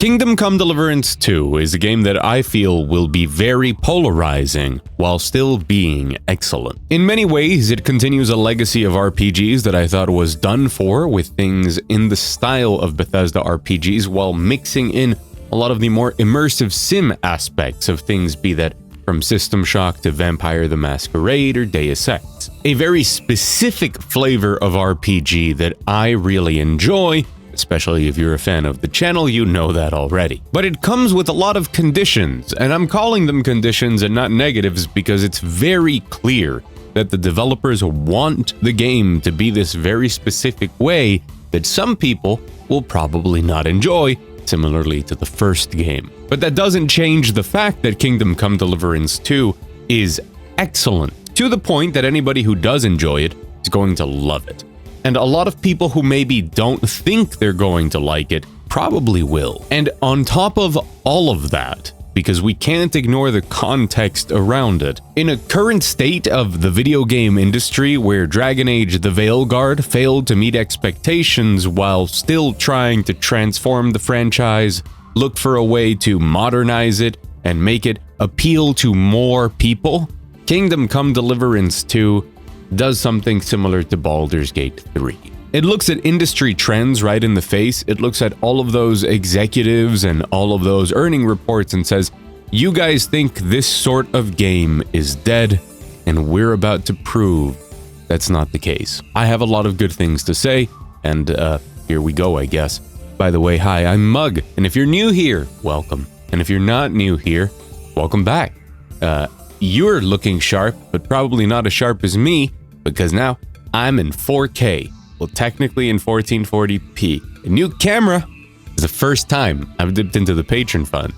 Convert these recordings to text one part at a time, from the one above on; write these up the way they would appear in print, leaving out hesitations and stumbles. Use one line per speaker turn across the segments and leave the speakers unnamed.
Kingdom Come Deliverance 2 is a game that I feel will be very polarizing while still being excellent. In many ways, it continues a legacy of RPGs that I thought was done for, with things in the style of Bethesda RPGs while mixing in a lot of the more immersive sim aspects of things, be that from System Shock to Vampire the Masquerade or Deus Ex. A very specific flavor of RPG that I really enjoy, especially if you're a fan of the channel, you know that already. But it comes with a lot of conditions, and I'm calling them conditions and not negatives because it's very clear that the developers want the game to be this very specific way that some people will probably not enjoy, similarly to the first game. But that doesn't change the fact that Kingdom Come Deliverance 2 is excellent, to the point that anybody who does enjoy it is going to love it. And a lot of people who maybe don't think they're going to like it probably will. And on top of all of that, because we can't ignore the context around it, in a current state of the video game industry where Dragon Age the Veilguard failed to meet expectations while still trying to transform the franchise, look for a way to modernize it and make it appeal to more people, Kingdom Come Deliverance 2 does something similar to Baldur's Gate 3. It looks at industry trends right in the face. It looks at all of those executives and all of those earning reports and says, you guys think this sort of game is dead, and we're about to prove that's not the case. I have a lot of good things to say, and here we go, I guess. By the way, hi, I'm Mug, and if you're new here, welcome. And if you're not new here, welcome back. You're looking sharp, but probably not as sharp as me, because now I'm in 4K. Well, technically in 1440p. A new camera is the first time I've dipped into the Patreon fund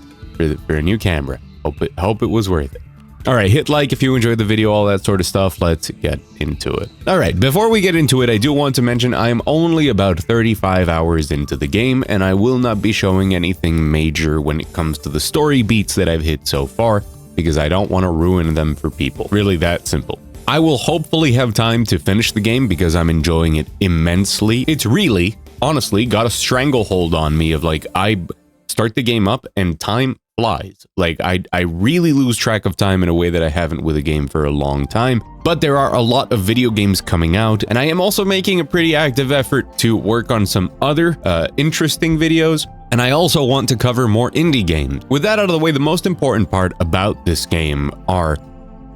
for a new camera. Hope it was worth it. All right, hit like if you enjoyed the video, all that sort of stuff. Let's get into it. All right, before we get into it, I do want to mention I am only about 35 hours into the game, and I will not be showing anything major when it comes to the story beats that I've hit so far, because I don't want to ruin them for people. Really that simple. I will hopefully have time to finish the game because I'm enjoying it immensely. It's really, honestly, got a stranglehold on me of like, I start the game up and time flies. Like I really lose track of time in a way that I haven't with a game for a long time. But there are a lot of video games coming out, and I am also making a pretty active effort to work on some other interesting videos. And I also want to cover more indie games. With that out of the way, the most important part about this game are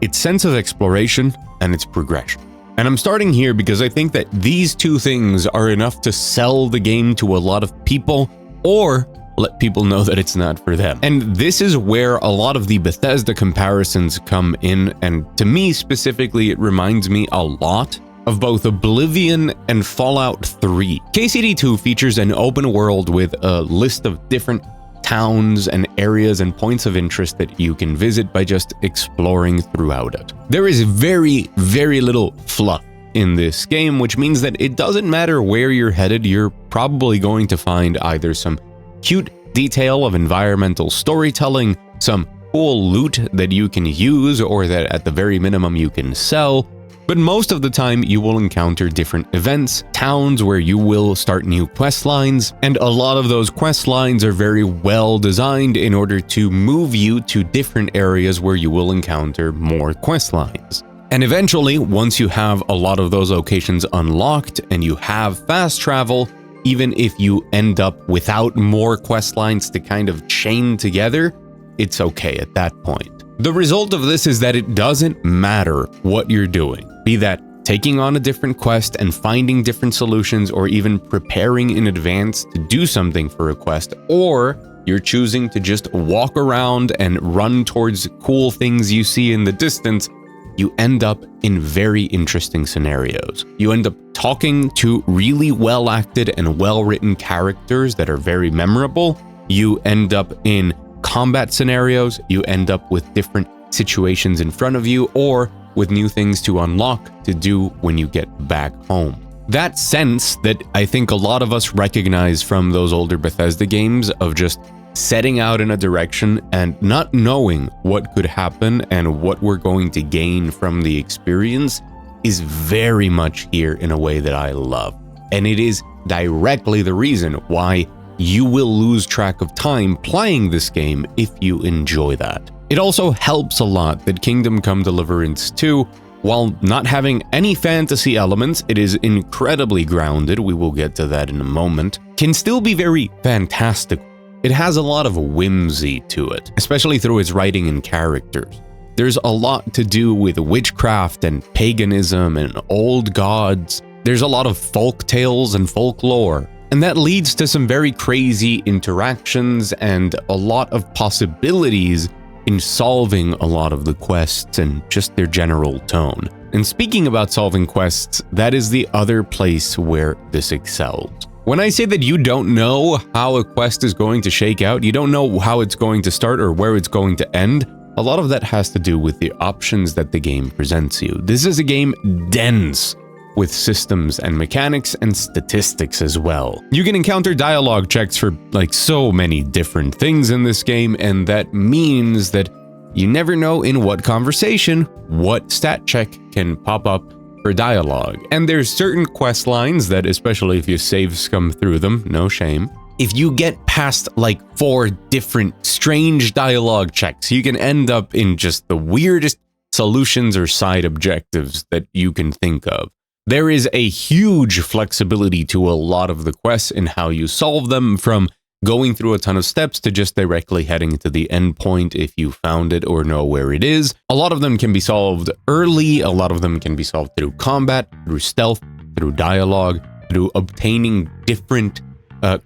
its sense of exploration and its progression. And I'm starting here because I think that these two things are enough to sell the game to a lot of people, or let people know that it's not for them. And this is where a lot of the Bethesda comparisons come in, and to me specifically, it reminds me a lot of both Oblivion and Fallout 3. KCD2 features an open world with a list of different towns and areas and points of interest that you can visit by just exploring throughout it. There is very, very little fluff in this game, which means that it doesn't matter where you're headed, you're probably going to find either some cute detail of environmental storytelling, some cool loot that you can use or that at the very minimum you can sell. But most of the time you will encounter different events, towns where you will start new quest lines, and a lot of those quest lines are very well designed in order to move you to different areas where you will encounter more quest lines. And eventually, once you have a lot of those locations unlocked and you have fast travel, even if you end up without more quest lines to kind of chain together, it's okay at that point. The result of this is that it doesn't matter what you're doing, be that taking on a different quest and finding different solutions, or even preparing in advance to do something for a quest, or you're choosing to just walk around and run towards cool things you see in the distance, you end up in very interesting scenarios. You end up talking to really well-acted and well-written characters that are very memorable. You end up in combat scenarios, you end up with different situations in front of you, or with new things to unlock to do when you get back home. That sense that I think a lot of us recognize from those older Bethesda games of just setting out in a direction and not knowing what could happen and what we're going to gain from the experience is very much here in a way that I love. And it is directly the reason why you will lose track of time playing this game if you enjoy that. It also helps a lot that Kingdom Come Deliverance 2, while not having any fantasy elements, it is incredibly grounded, we will get to that in a moment, can still be very fantastic. It has a lot of whimsy to it, especially through its writing and characters. There's a lot to do with witchcraft and paganism and old gods. There's a lot of folk tales and folklore, and that leads to some very crazy interactions and a lot of possibilities in solving a lot of the quests and just their general tone. And speaking about solving quests, that is the other place where this excels. When I say that you don't know how a quest is going to shake out, you don't know how it's going to start or where it's going to end, a lot of that has to do with the options that the game presents you. This is a game dense with systems and mechanics and statistics as well. You can encounter dialogue checks for like so many different things in this game, and that means that you never know in what conversation what stat check can pop up for dialogue. And there's certain quest lines that, especially if you save scum through them, no shame, if you get past like 4 different strange dialogue checks, you can end up in just the weirdest solutions or side objectives that you can think of. There is a huge flexibility to a lot of the quests in how you solve them, from going through a ton of steps to just directly heading to the end point if you found it or know where it is. A lot of them can be solved early, a lot of them can be solved through combat, through stealth, through dialogue, through obtaining different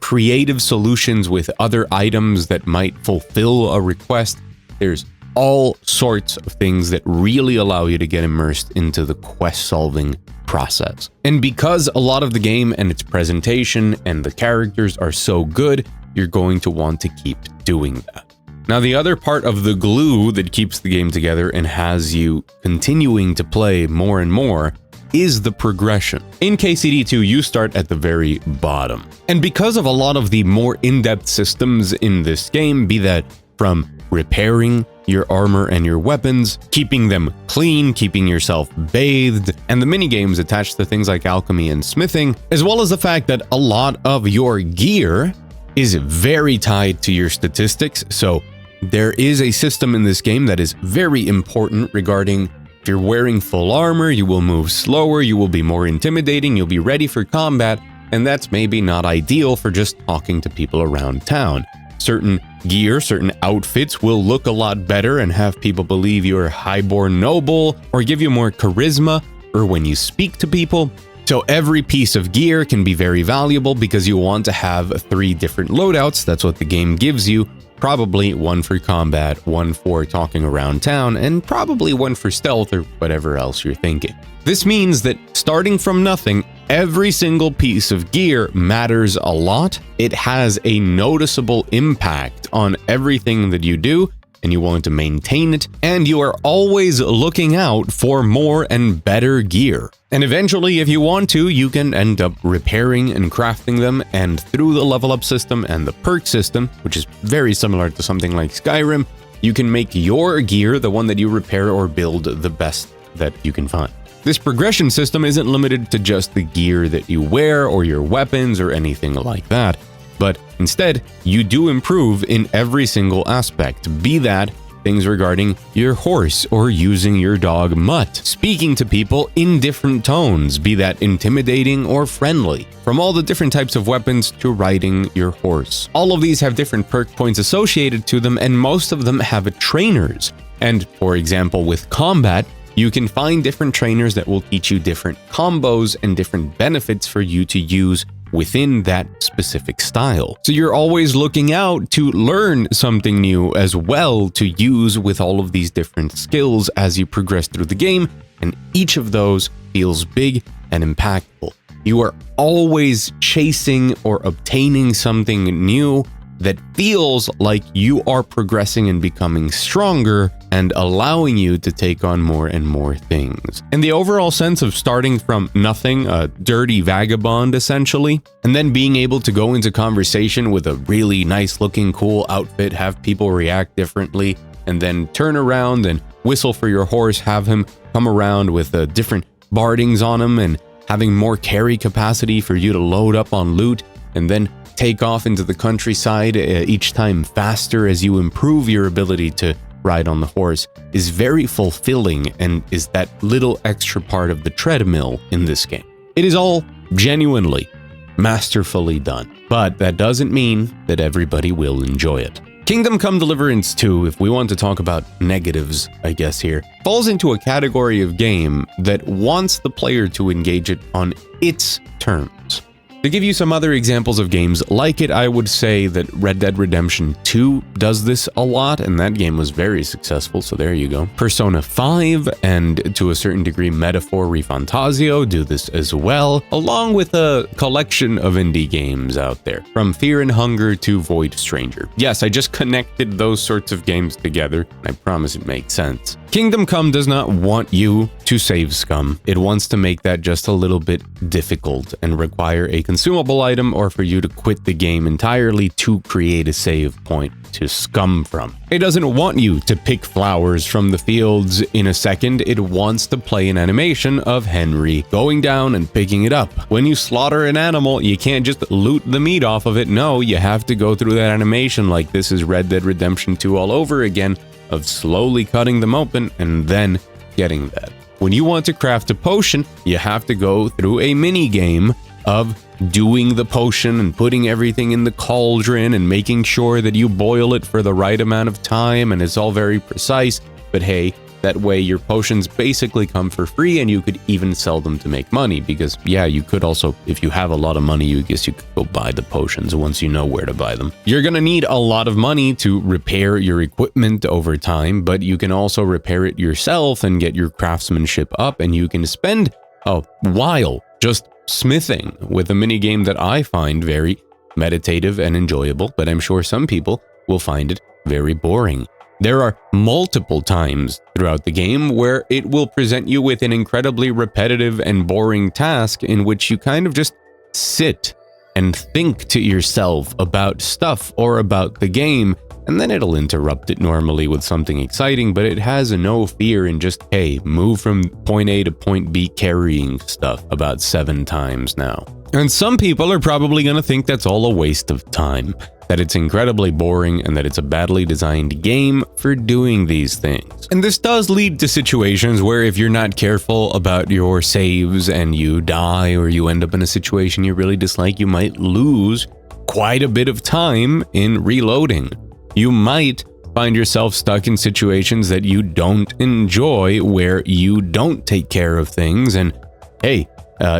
creative solutions with other items that might fulfill a request. There's all sorts of things that really allow you to get immersed into the quest solving process. And because a lot of the game and its presentation and the characters are so good, you're going to want to keep doing that. Now, the other part of the glue that keeps the game together and has you continuing to play more and more is the progression. In KCD2, you start at the very bottom. And because of a lot of the more in-depth systems in this game, be that from repairing your armor and your weapons, keeping them clean, keeping yourself bathed, and the minigames attached to things like alchemy and smithing, as well as the fact that a lot of your gear is very tied to your statistics. So there is a system in this game that is very important regarding if you're wearing full armor, you will move slower, you will be more intimidating, you'll be ready for combat, and that's maybe not ideal for just talking to people around town. Certain gear, certain outfits will look a lot better and have people believe you're a highborn noble, or give you more charisma, or when you speak to people. So every piece of gear can be very valuable because you want to have 3 different loadouts. That's what the game gives you. Probably 1 for combat, 1 for talking around town, and probably 1 for stealth or whatever else you're thinking. This means that starting from nothing, every single piece of gear matters a lot. It has a noticeable impact on everything that you do, and you want to maintain it, and you are always looking out for more and better gear. And eventually, if you want to, you can end up repairing and crafting them, and through the level up system and the perk system, which is very similar to something like Skyrim, you can make your gear, the one that you repair or build, the best that you can find. This progression system isn't limited to just the gear that you wear or your weapons or anything like that, but instead, you do improve in every single aspect, be that things regarding your horse or using your dog Mutt, speaking to people in different tones, be that intimidating or friendly, from all the different types of weapons to riding your horse. All of these have different perk points associated to them, and most of them have trainers. And for example, with combat, you can find different trainers that will teach you different combos and different benefits for you to use within that specific style. So you're always looking out to learn something new as well to use with all of these different skills as you progress through the game, and each of those feels big and impactful. You are always chasing or obtaining something new that feels like you are progressing and becoming stronger and allowing you to take on more and more things. And the overall sense of starting from nothing, a dirty vagabond essentially, and then being able to go into conversation with a really nice looking cool outfit, have people react differently, and then turn around and whistle for your horse, have him come around with different bardings on him and having more carry capacity for you to load up on loot. and then take off into the countryside each time faster as you improve your ability to ride on the horse is very fulfilling and is that little extra part of the treadmill in this game. It is all genuinely masterfully done, but that doesn't mean that everybody will enjoy it. Kingdom Come Deliverance 2, if we want to talk about negatives, I guess here, falls into a category of game that wants the player to engage it on its terms. To give you some other examples of games like it, I would say that Red Dead Redemption 2 does this a lot, and that game was very successful, so there you go. Persona 5 and to a certain degree Metaphor ReFantazio do this as well, along with a collection of indie games out there, from Fear and Hunger to Void Stranger. Yes, I just connected those sorts of games together, and I promise it makes sense. Kingdom Come does not want you to save scum. It wants to make that just a little bit difficult and require a consumable item or for you to quit the game entirely to create a save point to scum from. It doesn't want you to pick flowers from the fields in a second. It wants to play an animation of Henry going down and picking it up. When you slaughter an animal, you can't just loot the meat off of it. No, you have to go through that animation like this is Red Dead Redemption 2 all over again, of slowly cutting them open and then getting that. When you want to craft a potion, you have to go through a mini game of doing the potion and putting everything in the cauldron and making sure that you boil it for the right amount of time, and it's all very precise. But hey, that way your potions basically come for free, and you could even sell them to make money, because yeah, you could also, if you have a lot of money, you guess you could go buy the potions once you know where to buy them. You're gonna need a lot of money to repair your equipment over time, but you can also repair it yourself and get your craftsmanship up, and you can spend a while just smithing with a mini game that I find very meditative and enjoyable, but I'm sure some people will find it very boring. There are multiple times throughout the game where it will present you with an incredibly repetitive and boring task in which you kind of just sit and think to yourself about stuff or about the game, and then it'll interrupt it normally with something exciting, but it has no fear in just, hey, move from point A to point B carrying stuff about 7 times now. And some people are probably going to think that's all a waste of time, that it's incredibly boring, and that it's a badly designed game for doing these things. And this does lead to situations where if you're not careful about your saves and you die or you end up in a situation you really dislike, you might lose quite a bit of time in reloading. You might find yourself stuck in situations that you don't enjoy, where you don't take care of things, and hey,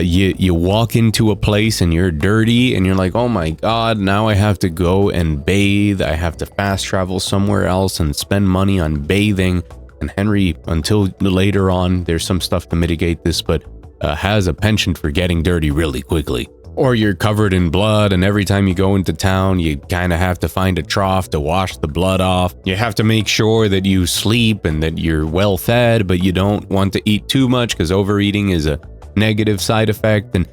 you walk into a place and you're dirty and you're like, oh my god, now I have to go and bathe. I have to fast travel somewhere else and spend money on bathing. And Henry, until later on, there's some stuff to mitigate this, but has a penchant for getting dirty really quickly. Or you're covered in blood, and every time you go into town, you kind of have to find a trough to wash the blood off. You have to make sure that you sleep and that you're well fed, but you don't want to eat too much because overeating is a negative side effect. And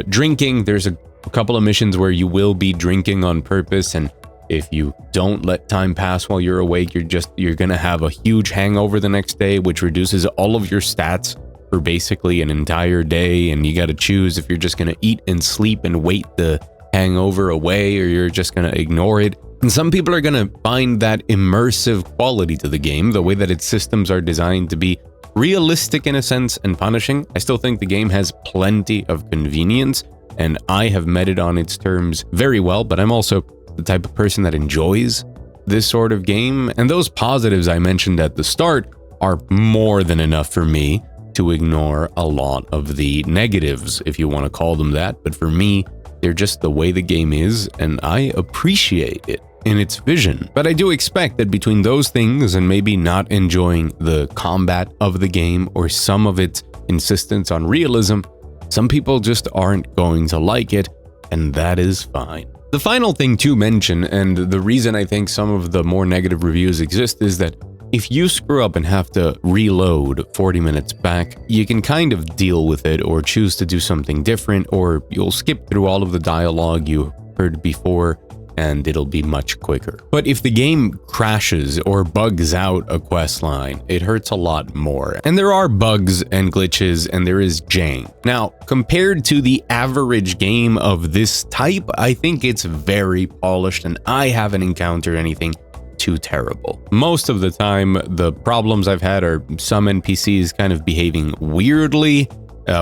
drinking, there's a couple of missions where you will be drinking on purpose, and if you don't let time pass while you're awake, you're gonna have a huge hangover the next day, which reduces all of your stats for basically an entire day. And you got to choose if you're just gonna eat and sleep and wait the hangover away, or you're just gonna ignore it. And some people are gonna find that immersive quality to the game, the way that its systems are designed to be realistic in a sense and punishing. I still think the game has plenty of convenience, and I have met it on its terms very well, but I'm also the type of person that enjoys this sort of game, and those positives I mentioned at the start are more than enough for me to ignore a lot of the negatives, if you want to call them that. But for me, they're just the way the game is, and I appreciate it in its vision. But I do expect that between those things and maybe not enjoying the combat of the game or some of its insistence on realism, some people just aren't going to like it, and that is fine. The final thing to mention, and the reason I think some of the more negative reviews exist, is that if you screw up and have to reload 40 minutes back, you can kind of deal with it or choose to do something different, or you'll skip through all of the dialogue you heard before and it'll be much quicker. But if the game crashes or bugs out a quest line, it hurts a lot more. And there are bugs and glitches, and there is jank. Now, compared to the average game of this type, I think it's very polished, and I haven't encountered anything too terrible. Most of the time, the problems I've had are some NPCs kind of behaving weirdly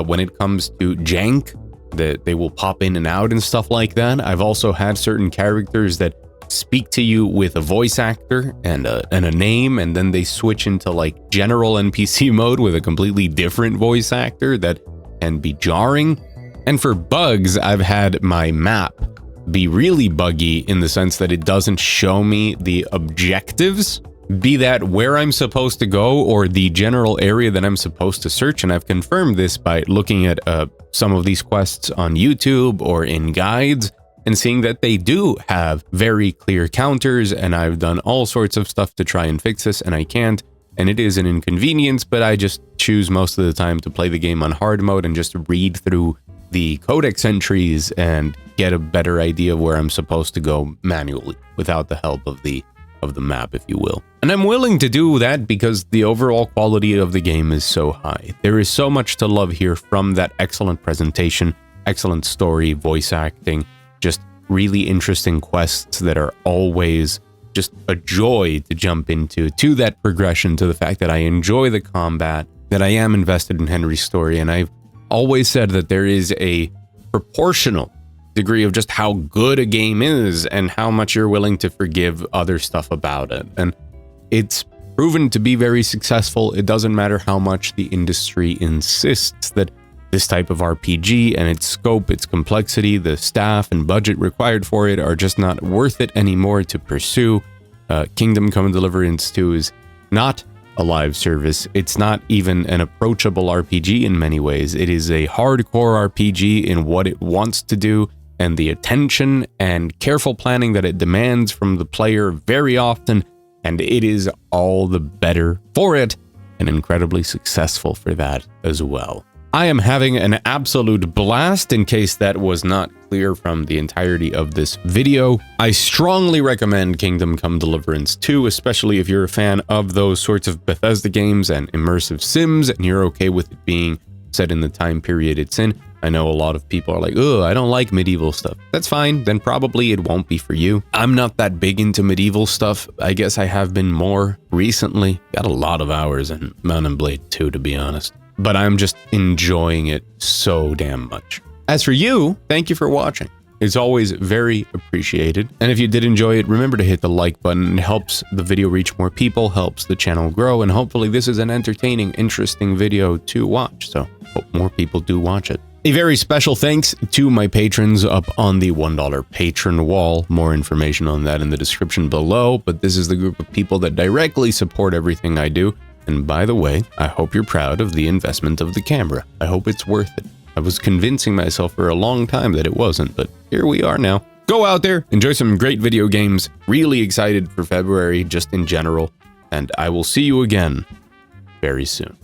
when it comes to jank, that they will pop in and out and stuff like that. I've also had certain characters that speak to you with a voice actor and a name, and then they switch into like general NPC mode with a completely different voice actor that can be jarring. And for bugs, I've had my map be really buggy in the sense that it doesn't show me the objectives, be that where I'm supposed to go or the general area that I'm supposed to search. And I've confirmed this by looking at some of these quests on YouTube or in guides and seeing that they do have very clear counters, and I've done all sorts of stuff to try and fix this, and I can't. And it is an inconvenience, but I just choose most of the time to play the game on hard mode and just read through the codex entries and get a better idea of where I'm supposed to go manually without the help of the map, if you will. And I'm willing to do that because the overall quality of the game is so high. There is so much to love here, from that excellent presentation, excellent story, voice acting, just really interesting quests that are always just a joy to jump into, to that progression, to the fact that I enjoy the combat, that I am invested in Henry's story, and I've always said that there is a proportional degree of just how good a game is and how much you're willing to forgive other stuff about it. And it's proven to be very successful. It doesn't matter how much the industry insists that this type of RPG and its scope, its complexity, the staff and budget required for it are just not worth it anymore to pursue. Kingdom Come Deliverance 2 is not a live service. It's not even an approachable RPG in many ways. It is a hardcore RPG in what it wants to do, and the attention and careful planning that it demands from the player very often, and it is all the better for it, and incredibly successful for that as well. I am having an absolute blast, in case that was not clear from the entirety of this video. I strongly recommend Kingdom Come Deliverance 2, especially if you're a fan of those sorts of Bethesda games and immersive sims, and you're okay with it being set in the time period it's in. I know a lot of people are like, oh, I don't like medieval stuff. That's fine, then probably it won't be for you. I'm not that big into medieval stuff. I guess I have been more recently. Got a lot of hours in Mount & Blade 2, to be honest. But I'm just enjoying it so damn much. As for you, thank you for watching. It's always very appreciated. And if you did enjoy it, remember to hit the like button. It helps the video reach more people, helps the channel grow, and hopefully this is an entertaining, interesting video to watch. So hope more people do watch it. A very special thanks to my patrons up on the $1 patron wall. More information on that in the description below, but this is the group of people that directly support everything I do. And by the way, I hope you're proud of the investment of the camera. I hope it's worth it. I was convincing myself for a long time that it wasn't, but here we are now. Go out there, enjoy some great video games. Really excited for February just in general, and I will see you again very soon.